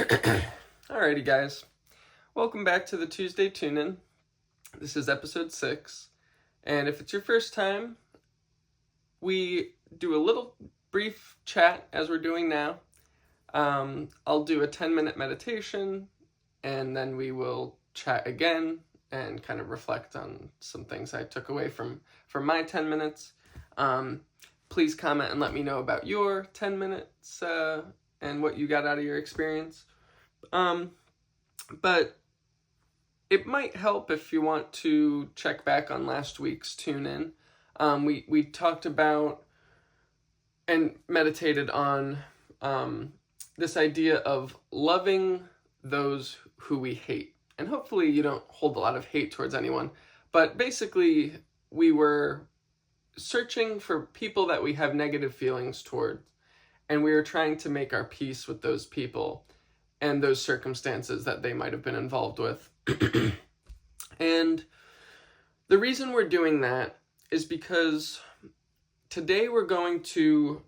Alrighty, guys. Welcome back to the Tuesday Tune-In. This is episode 6. And if it's your first time, we do a little brief chat as we're doing now. I'll do a 10-minute meditation, and then we will chat again and kind of reflect on some things I took away from my 10 minutes. Please comment and let me know about your 10 minutes and what you got out of your experience. But it might help if you want to check back on last week's tune-in. We talked about and meditated on this idea of loving those who we hate. And hopefully you don't hold a lot of hate towards anyone. But basically, we were searching for people that we have negative feelings toward. And we were trying to make our peace with those people and those circumstances that they might have been involved with. And the reason we're doing that is because today we're going to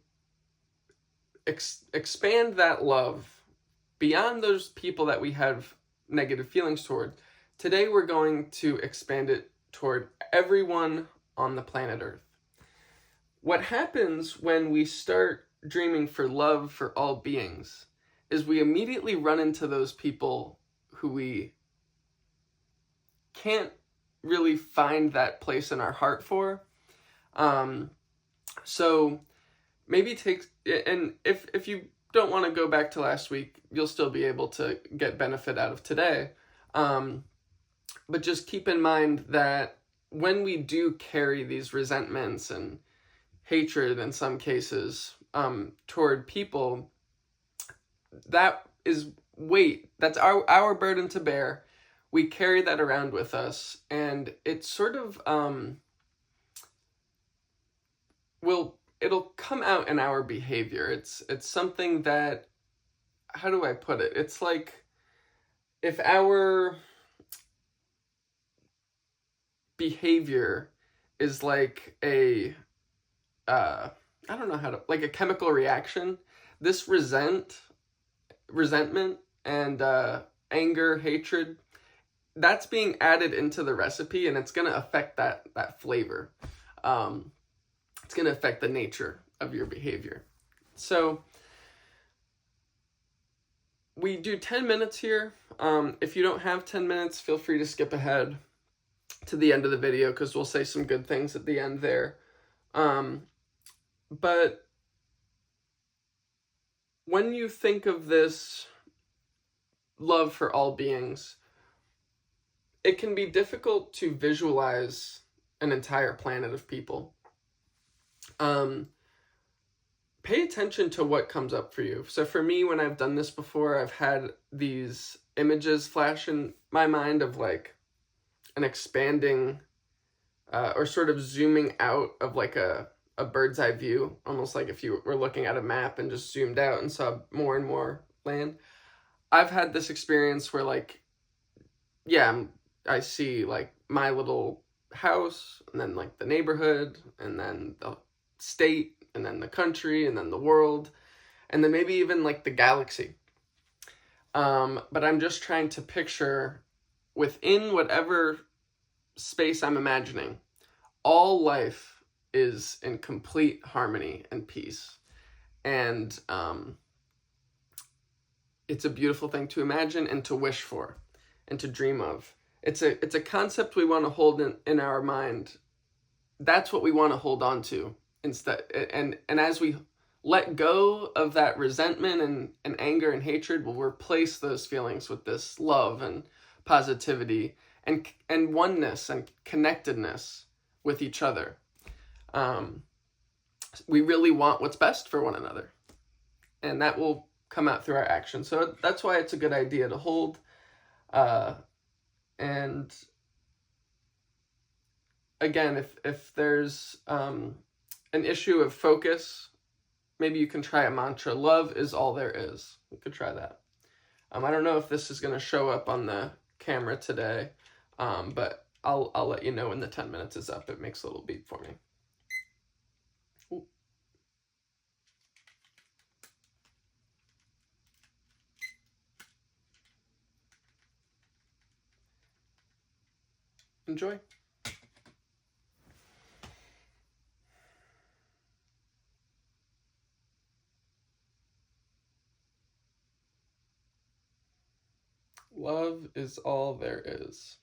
expand that love beyond those people that we have negative feelings toward. Today we're going to expand it toward everyone on the planet Earth. What happens when we start dreaming for love for all beings is we immediately run into those people who we can't really find that place in our heart for. So maybe and if you don't want to go back to last week, you'll still be able to get benefit out of today. But just keep in mind that when we do carry these resentments and hatred in some cases toward people, that is weight. That's our burden to bear. We carry that around with us, and it sort of it'll come out in our behavior. It's something that, how do I put it? It's like if our behavior is like a I don't know how to, like a chemical reaction. This resentment and anger, hatred, that's being added into the recipe, and it's going to affect that flavor. It's going to affect the nature of your behavior. So we do 10 minutes here. If you don't have 10 minutes, feel free to skip ahead to the end of the video, because we'll say some good things at the end there. But when you think of this love for all beings, it can be difficult to visualize an entire planet of people. Pay attention to what comes up for you. So for me, when I've done this before, I've had these images flash in my mind of like an expanding or sort of zooming out of like a bird's eye view, almost like if you were looking at a map and just zoomed out and saw more and more land. I've had this experience where like, yeah, I see like my little house, and then like the neighborhood, and then the state, and then the country, and then the world, and then maybe even like the galaxy. But I'm just trying to picture within whatever space I'm imagining, all life is in complete harmony and peace. And it's a beautiful thing to imagine and to wish for and to dream of. It's a concept we want to hold in our mind. That's what we want to hold on to instead. And as we let go of that resentment and anger and hatred, we'll replace those feelings with this love and positivity and oneness and connectedness with each other. We really want what's best for one another, and that will come out through our actions. So that's why it's a good idea to hold. And again, if there's an issue of focus, maybe you can try a mantra. Love is all there is. You could try that. I don't know if this is going to show up on the camera today, but I'll let you know when the 10 minutes is up. It makes a little beep for me. Ooh. Enjoy. Love is all there is.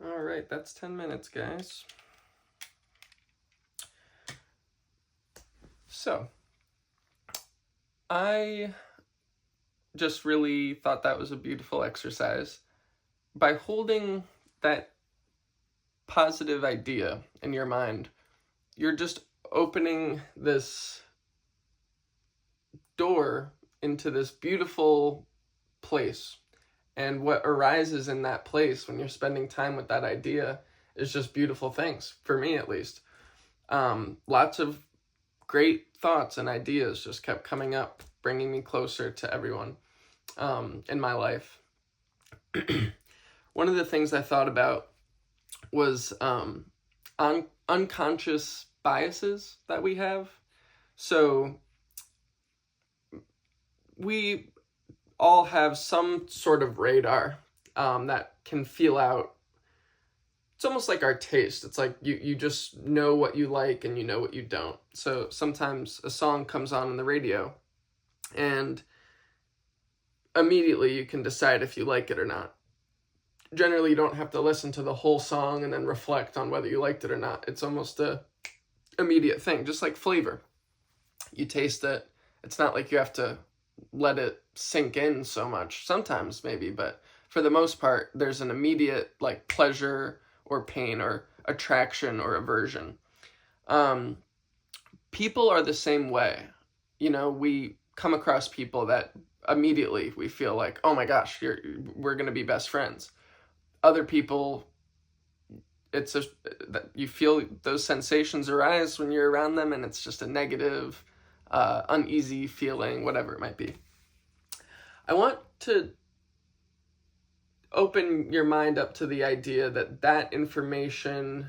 All right, that's 10 minutes, guys. So, I just really thought that was a beautiful exercise. By holding that positive idea in your mind, you're just opening this door into this beautiful place. And what arises in that place when you're spending time with that idea is just beautiful things, for me at least. Lots of great thoughts and ideas just kept coming up, bringing me closer to everyone in my life. One of the things I thought about was unconscious biases that we have. So we all have some sort of radar that can feel out. It's almost like our taste. It's like you just know what you like and you know what you don't. So sometimes a song comes on the radio and immediately you can decide if you like it or not. Generally, you don't have to listen to the whole song and then reflect on whether you liked it or not. It's almost a immediate thing, just like flavor. You taste it. It's not like you have to let it sink in so much. Sometimes maybe, but for the most part, there's an immediate like pleasure or pain or attraction or aversion. People are the same way. You know, we come across people that immediately we feel like, oh my gosh, we're going to be best friends. Other people, you feel those sensations arise when you're around them, and it's just a negative, uneasy feeling, whatever it might be. I want to open your mind up to the idea that information,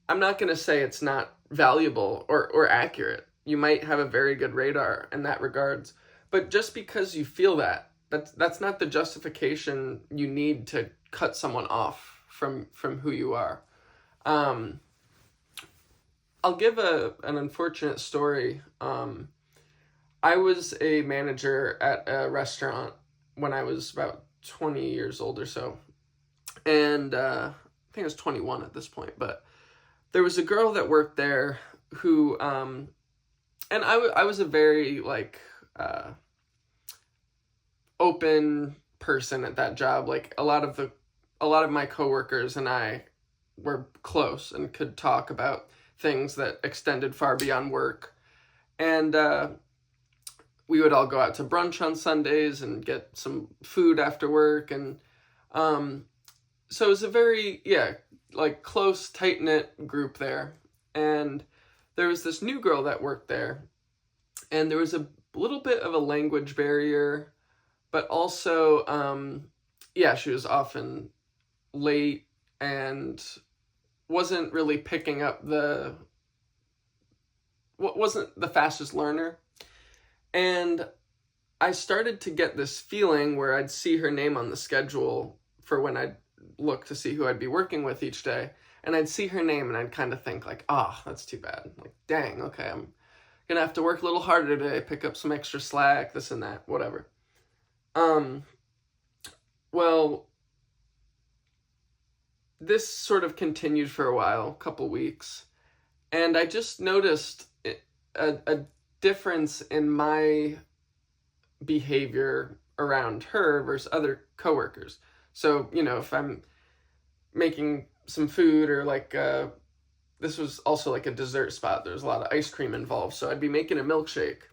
I'm not going to say it's not valuable or accurate. You might have a very good radar in that regards, but just because you feel that's not the justification you need to cut someone off from who you are. I'll give an unfortunate story. I was a manager at a restaurant when I was about 20 years old or so. And I think I was 21 at this point. But there was a girl that worked there who, and I was a very, like, open person at that job. Like, a lot of my coworkers and I were close and could talk about things that extended far beyond work. And we would all go out to brunch on Sundays and get some food after work. And so it was a very, like close, tight-knit group there. And there was this new girl that worked there. And there was a little bit of a language barrier, but also, she was often late and wasn't really picking up wasn't the fastest learner. And I started to get this feeling where I'd see her name on the schedule for when I'd look to see who I'd be working with each day. And I'd see her name and I'd kind of think like, that's too bad. Like, dang, okay, I'm going to have to work a little harder today, pick up some extra slack, this and that, whatever. Well, this sort of continued for a while, a couple weeks. And I just noticed a difference in my behavior around her versus other coworkers. So, if I'm making some food or like, this was also like a dessert spot. There's a lot of ice cream involved. So I'd be making a milkshake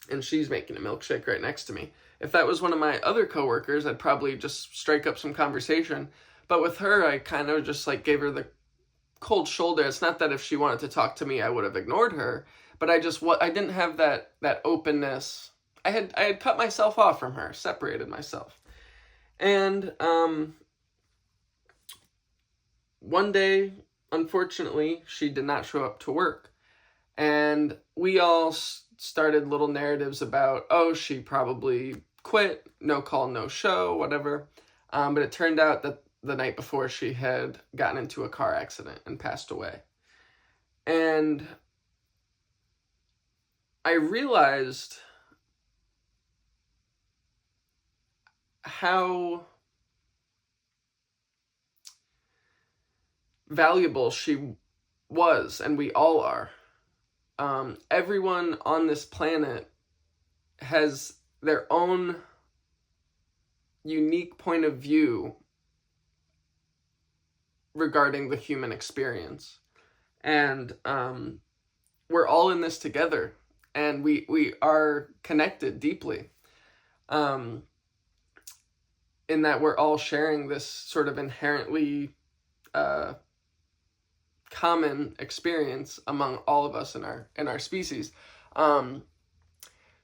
and she's making a milkshake right next to me. If that was one of my other coworkers, I'd probably just strike up some conversation. But with her, I kind of just like gave her the cold shoulder. It's not that if she wanted to talk to me, I would have ignored her, but I didn't have that openness. I had cut myself off from her, separated myself. And one day, unfortunately, she did not show up to work. And we all started little narratives about, she probably quit, no call, no show, whatever. But it turned out that the night before she had gotten into a car accident and passed away. And I realized how valuable she was, and we all are. Everyone on this planet has their own unique point of view regarding the human experience. And we're all in this together, and we are connected deeply, in that we're all sharing this sort of inherently common experience among all of us in our species.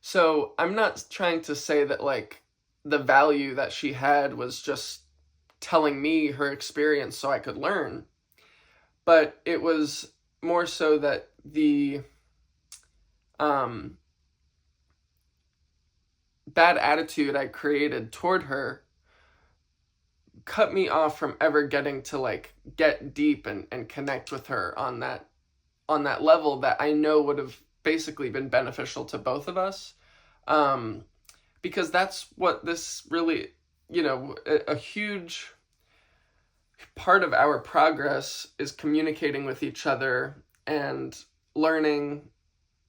So I'm not trying to say that like the value that she had was just telling me her experience so I could learn, but it was more so that the bad attitude I created toward her cut me off from ever getting to like get deep and connect with her on that level that I know would have basically been beneficial to both of us. Because that's what this really, a huge part of our progress is communicating with each other and learning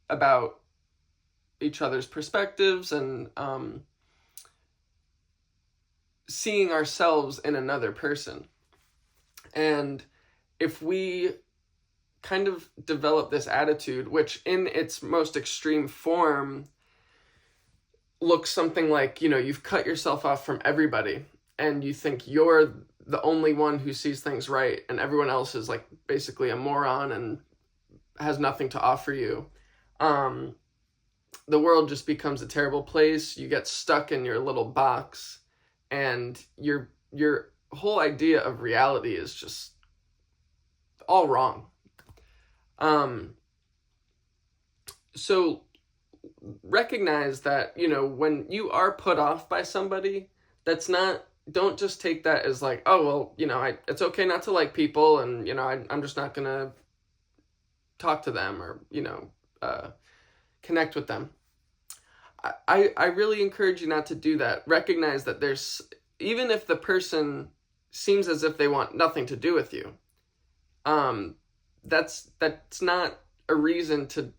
about each other's perspectives and seeing ourselves in another person. And if we kind of develop this attitude, which in its most extreme form looks something like, you've cut yourself off from everybody and you think you're the only one who sees things right and everyone else is like basically a moron and has nothing to offer you. The world just becomes a terrible place. You get stuck in your little box and your whole idea of reality is just all wrong. So recognize that, when you are put off by somebody, don't just take that as like, oh, well, it's okay not to like people and, I'm just not going to talk to them or, connect with them. I really encourage you not to do that. Recognize that even if the person seems as if they want nothing to do with you, that's not a reason to,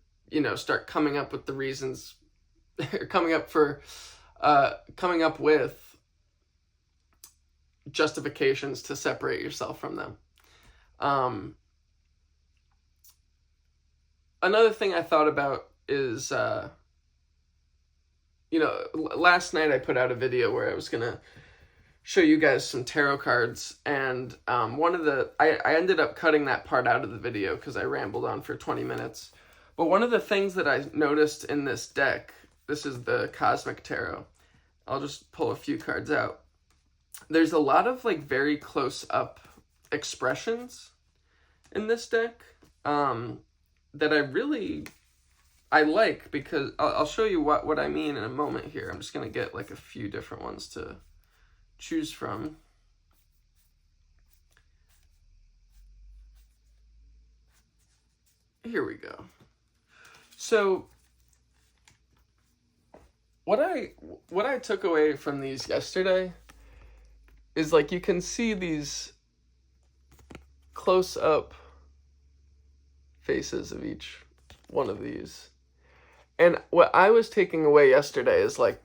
start coming up with the reasons, or coming up with justifications to separate yourself from them. Another thing I thought about is, last night I put out a video where I was going to show you guys some tarot cards, and I ended up cutting that part out of the video because I rambled on for 20 minutes. But one of the things that I noticed in this deck, this is the Cosmic Tarot. I'll just pull a few cards out. There's a lot of like very close up expressions in this deck that I like, because I'll show you what I mean in a moment here. I'm just going to get like a few different ones to choose from. Here we go. So what I took away from these yesterday is like you can see these close up faces of each one of these. And what I was taking away yesterday is like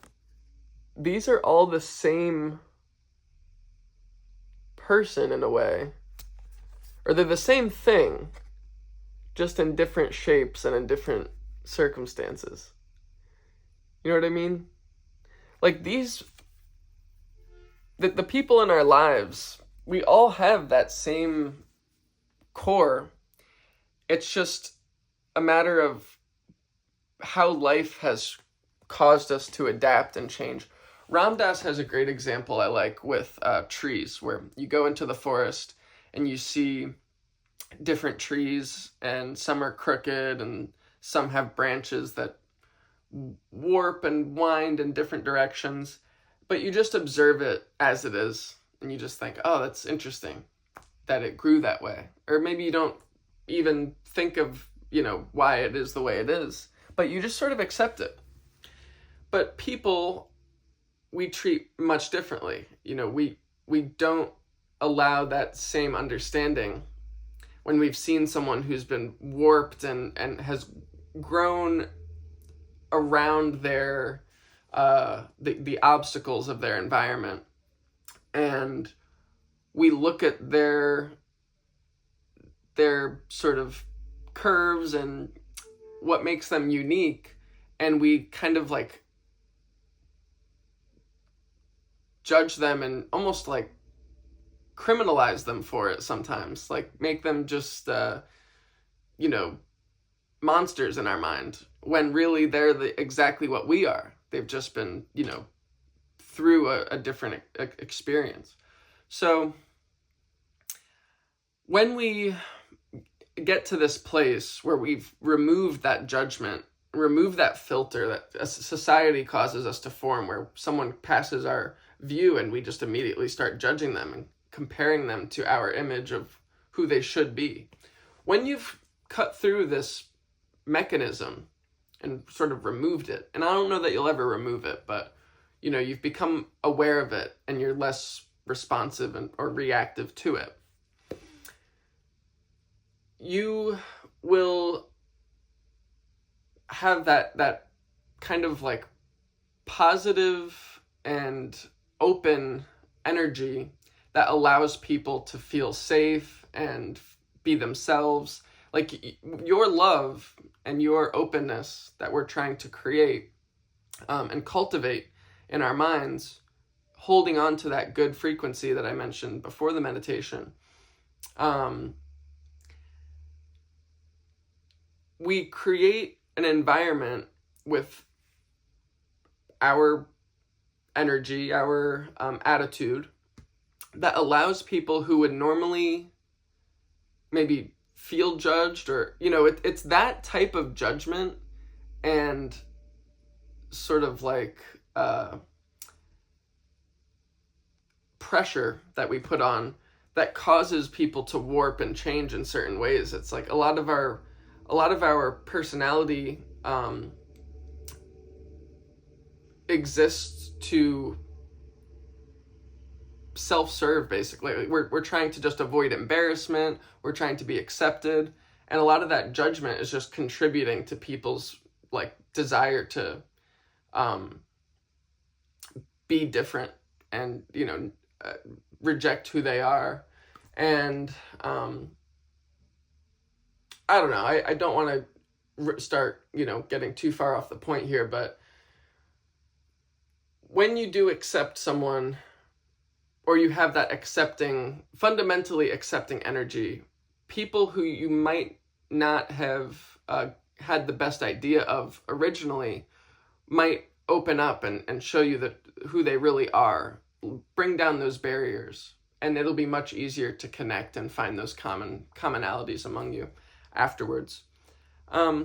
these are all the same person in a way, or they're the same thing, just in different shapes and in different circumstances. You know what I mean? Like the people in our lives, we all have that same core. It's just a matter of how life has caused us to adapt and change. Ram Dass has a great example I like with trees, where you go into the forest and you see different trees, and some are crooked and some have branches that warp and wind in different directions, but you just observe it as it is and you just think, oh, that's interesting that it grew that way. Or maybe you don't even think of, why it is the way it is, but you just sort of accept it. But people, we treat much differently. We don't allow that same understanding when we've seen someone who's been warped and has grown around their the obstacles of their environment, and we look at their sort of curves and what makes them unique, and we kind of like judge them and almost like criminalize them for it sometimes, like make them just monsters in our mind, when really they're exactly what we are. They've just been through a different experience. So when we get to this place where we've removed that judgment, removed that filter that a society causes us to form, where someone passes our view and we just immediately start judging them and comparing them to our image of who they should be. When you've cut through this mechanism and sort of removed it, and I don't know that you'll ever remove it, but you've become aware of it and you're less responsive or reactive to it, you will have that kind of like positive and open energy that allows people to feel safe and be themselves. Like your love and your openness that we're trying to create and cultivate in our minds, holding on to that good frequency that I mentioned before the meditation, we create an environment with our energy, our attitude, that allows people who would normally maybe feel judged, or it's that type of judgment and sort of like pressure that we put on that causes people to warp and change in certain ways. It's like a lot of our personality exists to self-serve, basically. We're trying to just avoid embarrassment, we're trying to be accepted, and a lot of that judgment is just contributing to people's like desire to be different and reject who they are. And I don't know, I don't want to start getting too far off the point here, but when you do accept someone, or you have that fundamentally accepting energy, people who you might not have had the best idea of originally might open up and show you who they really are, bring down those barriers, and it'll be much easier to connect and find those commonalities among you afterwards. I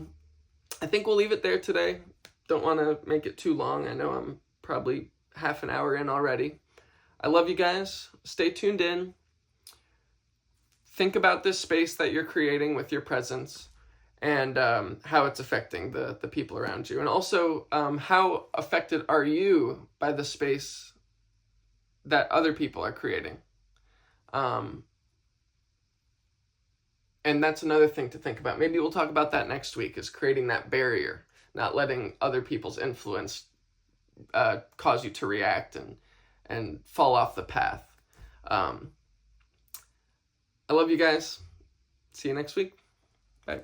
think we'll leave it there today. Don't want to make it too long. I know I'm probably half an hour in already. I love you guys. Stay tuned in. Think about this space that you're creating with your presence, and how it's affecting the people around you. And also, how affected are you by the space that other people are creating? And that's another thing to think about. Maybe we'll talk about that next week, is creating that barrier, not letting other people's influence cause you to react and fall off the path. I love you guys. See you next week. Bye.